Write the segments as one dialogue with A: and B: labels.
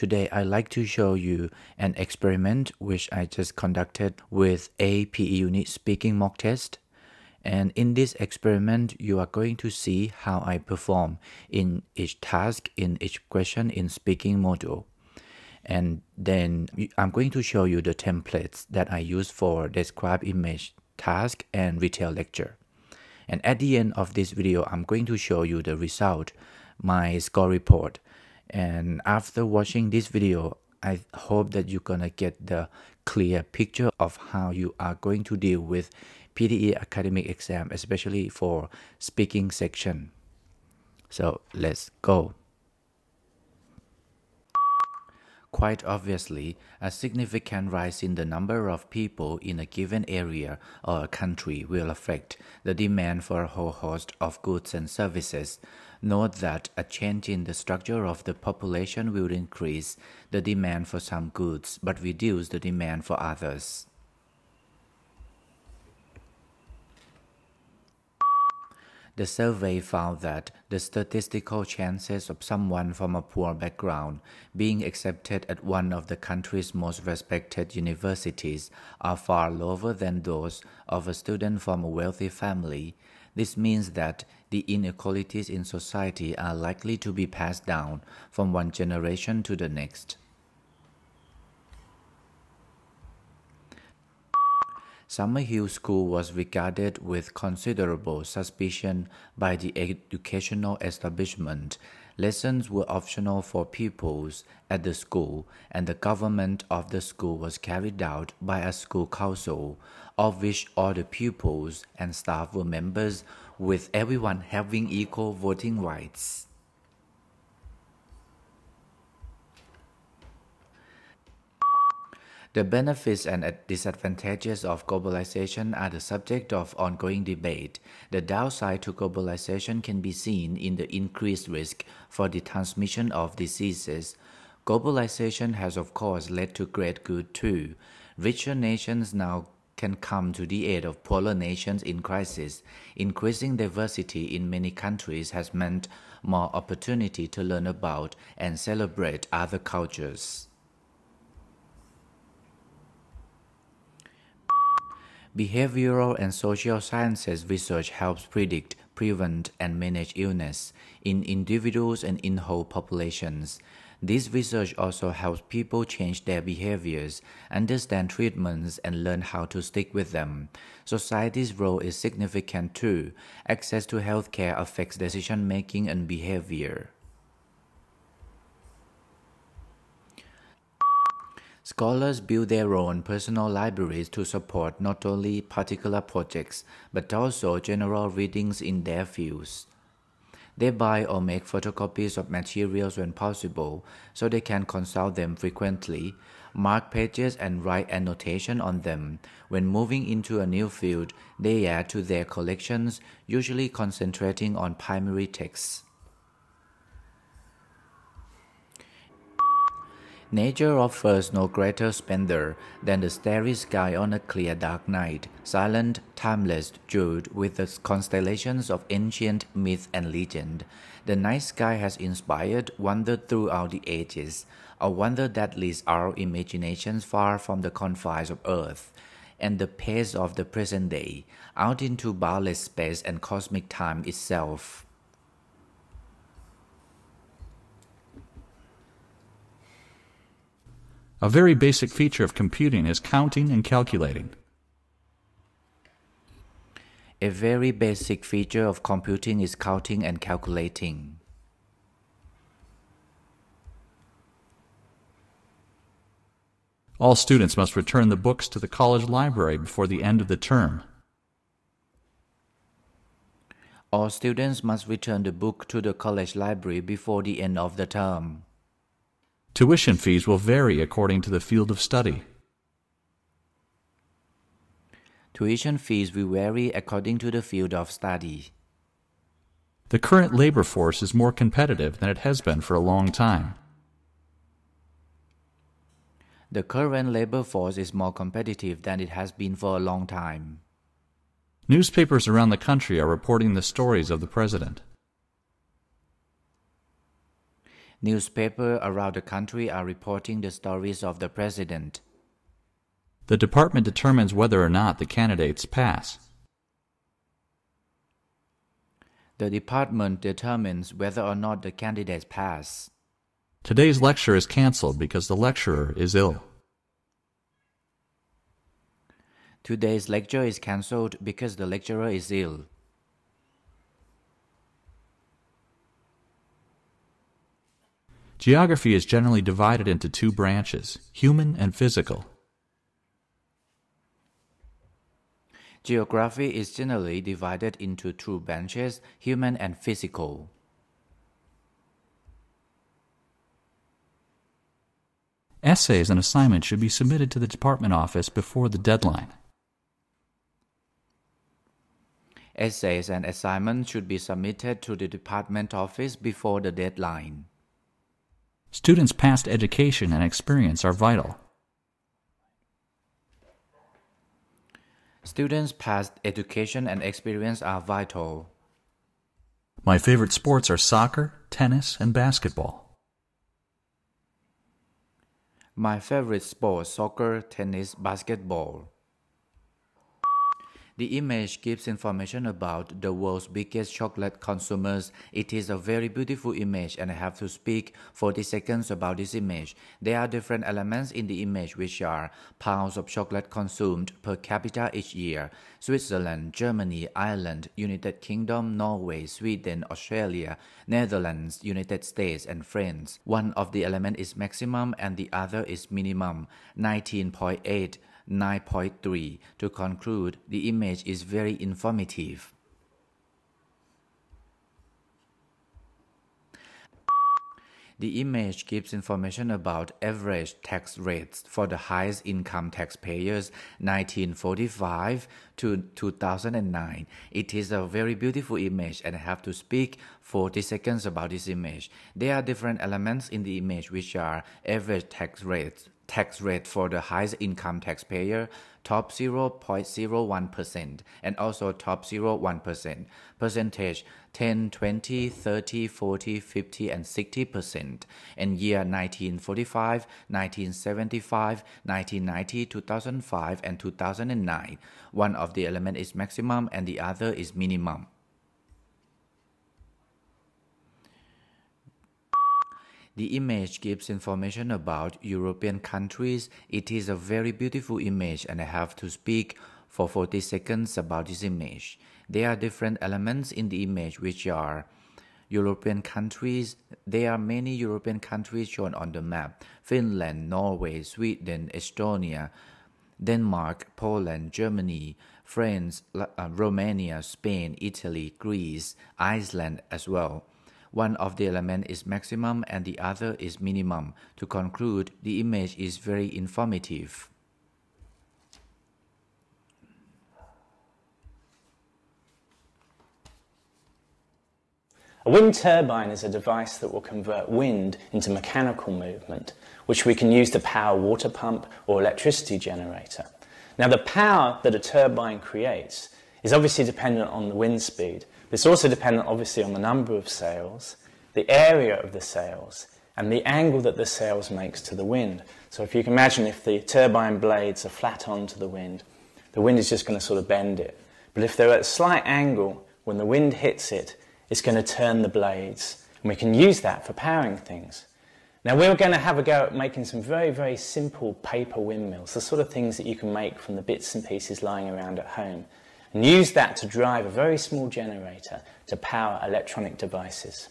A: Today I'd like to show you an experiment which I just conducted with Apeuni speaking mock test. And in this experiment, you are going to see how I perform in each task, in each question in speaking module. And then I'm going to show you the templates that I use for describe image, task, and retail lecture. And at the end of this video, I'm going to show you the result, my score report. And after watching this video, I hope that you're gonna get the clear picture of how you are going to deal with PTE academic exam, especially for speaking section. So let's go. Quite obviously, a significant rise in the number of people in a given area or a country will affect the demand for a whole host of goods and services. Note that a change in the structure of the population will increase the demand for some goods but reduce the demand for others. The survey found that the statistical chances of someone from a poor background being accepted at one of the country's most respected universities are far lower than those of a student from a wealthy family. This means that the inequalities in society are likely to be passed down from one generation to the next. Summerhill School was regarded with considerable suspicion by the educational establishment. Lessons were optional for pupils at the school, and the government of the school was carried out by a school council, of which all the pupils and staff were members, with everyone having equal voting rights. The benefits and disadvantages of globalization are the subject of ongoing debate. The downside to globalization can be seen in the increased risk for the transmission of diseases. Globalization has of course led to great good too. Richer nations now can come to the aid of poorer nations in crisis. Increasing diversity in many countries has meant more opportunity to learn about and celebrate other cultures. Behavioral and social sciences research helps predict, prevent, and manage illness in individuals and in whole populations. This research also helps people change their behaviors, understand treatments, and learn how to stick with them. Society's role is significant too. Access to healthcare affects decision-making and behavior. Scholars build their own personal libraries to support not only particular projects, but also general readings in their fields. They buy or make photocopies of materials when possible, so they can consult them frequently, mark pages and write annotation on them. When moving into a new field, they add to their collections, usually concentrating on primary texts. Nature offers no greater splendor than the starry sky on a clear dark night, silent, timeless, jeweled with the constellations of ancient myth and legend. The night sky has inspired wonder throughout the ages, a wonder that leads our imaginations far from the confines of Earth and the pace of the present day, out into boundless space and cosmic time itself.
B: A very basic feature of computing is counting and calculating.
A: A very basic feature of computing is counting and calculating.
B: All students must return the books to the college library before the end of the term.
A: All students must return the book to the college library before the end of the term.
B: Tuition fees will vary according to the field of study.
A: Tuition fees will vary according to the field of study.
B: The current labor force is more competitive than it has been for a long time.
A: The current labor force is more competitive than it has been for a long time.
B: Newspapers around the country are reporting the stories of the president.
A: Newspapers around the country are reporting the stories of the president.
B: The department determines whether or not the candidates pass.
A: The department determines whether or not the candidates pass.
B: Today's lecture is canceled because the lecturer is ill.
A: Today's lecture is cancelled because the lecturer is ill.
B: Geography is generally divided into two branches, human and physical.
A: Geography is generally divided into two branches, human and physical.
B: Essays and assignments should be submitted to the department office before the deadline.
A: Essays and assignments should be submitted to the department office before the deadline.
B: Students' past education and experience are vital.
A: Students' past education and experience are vital.
B: My favorite sports are soccer, tennis, and basketball.
A: My favorite sports: soccer, tennis, basketball. The image gives information about the world's biggest chocolate consumers. It is a very beautiful image and I have to speak 40 seconds about this image. There are different elements in the image which are pounds of chocolate consumed per capita each year. Switzerland, Germany, Ireland, United Kingdom, Norway, Sweden, Australia, Netherlands, United States, and France. One of the elements is maximum and the other is minimum, 19.8. 9.3. To conclude, the image is very informative. The image gives information about average tax rates for the highest income taxpayers 1945 to 2009. It is a very beautiful image and I have to speak 40 seconds about this image. There are different elements in the image which are average tax rate for the highest income taxpayer, top 0.01%, and also top 0.1%. Percentage 10, 20, 30, 40, 50, and 60%. And year 1945, 1975, 1990, 2005, and 2009. One of the elements is maximum and the other is minimum. The image gives information about European countries. It is a very beautiful image and I have to speak for 40 seconds about this image. There are different elements in the image which are European countries. There are many European countries shown on the map: Finland, Norway, Sweden, Estonia, Denmark, Poland, Germany, France, Romania, Spain, Italy, Greece, Iceland as well. One of the elements is maximum and the other is minimum. To conclude, the image is very informative.
C: A wind turbine is a device that will convert wind into mechanical movement, which we can use to power a water pump or electricity generator. Now, the power that a turbine creates is obviously dependent on the wind speed. It's also dependent, obviously, on the number of sails, the area of the sails, and the angle that the sails makes to the wind. So if you can imagine, if the turbine blades are flat onto the wind is just going to sort of bend it. But if they're at a slight angle, when the wind hits it, it's going to turn the blades. And we can use that for powering things. Now, we're going to have a go at making some very, very simple paper windmills, the sort of things that you can make from the bits and pieces lying around at home, and use that to drive a very small generator to power electronic devices.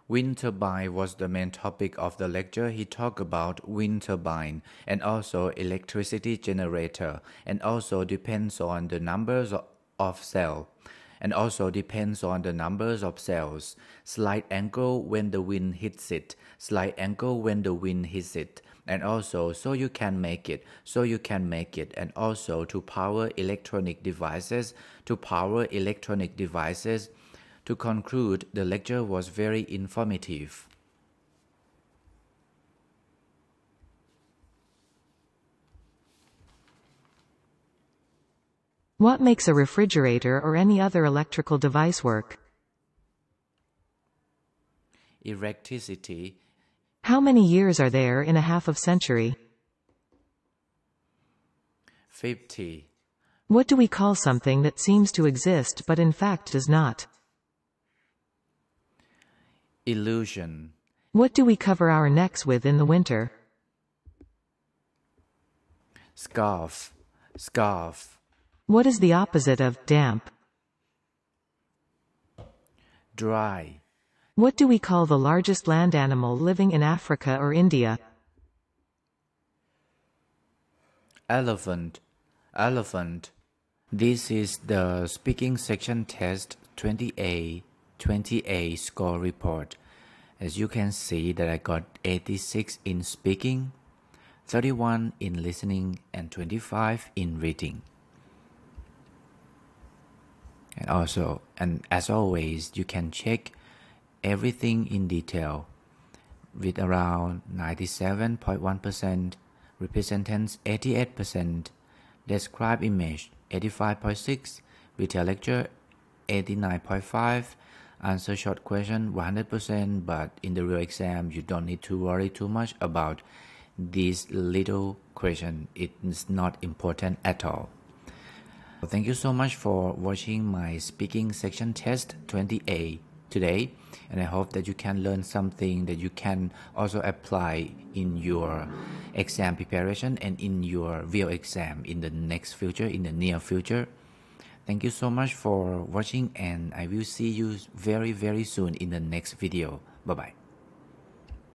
A: Wind turbine was the main topic of the lecture. He talked about wind turbine and also electricity generator, and also depends on the numbers of cells. And also depends on the numbers of cells. Slight angle when the wind hits it. Slight angle when the wind hits it. And also, so you can make it. So you can make it. And also to power electronic devices. To power electronic devices. To conclude, the lecture was very informative.
D: What makes a refrigerator or any other electrical device work?
A: Electricity.
D: How many years are there in a half of century?
A: 50.
D: What do we call something that seems to exist but in fact does not?
A: Illusion.
D: What do we cover our necks with in the winter?
A: Scarf. Scarf.
D: What is the opposite of damp?
A: Dry.
D: What do we call the largest land animal living in Africa or India?
A: Elephant. Elephant. This is the speaking section test 20A score report. As you can see that I got 86 in speaking, 31 in listening, and 25 in reading. And as always, you can check everything in detail with around 97.1%, repeat sentence 88%, describe image 85.6%, retail lecture 89.5%, answer short question 100%, but in the real exam you don't need to worry too much about this little question. It is not important at all. Thank you so much for watching my speaking section test 20A today, and I hope that you can learn something that you can also apply in your exam preparation and in your real exam in the next future, in the near future. Thank you so much for watching, and I will see you very soon in the next video. Bye bye.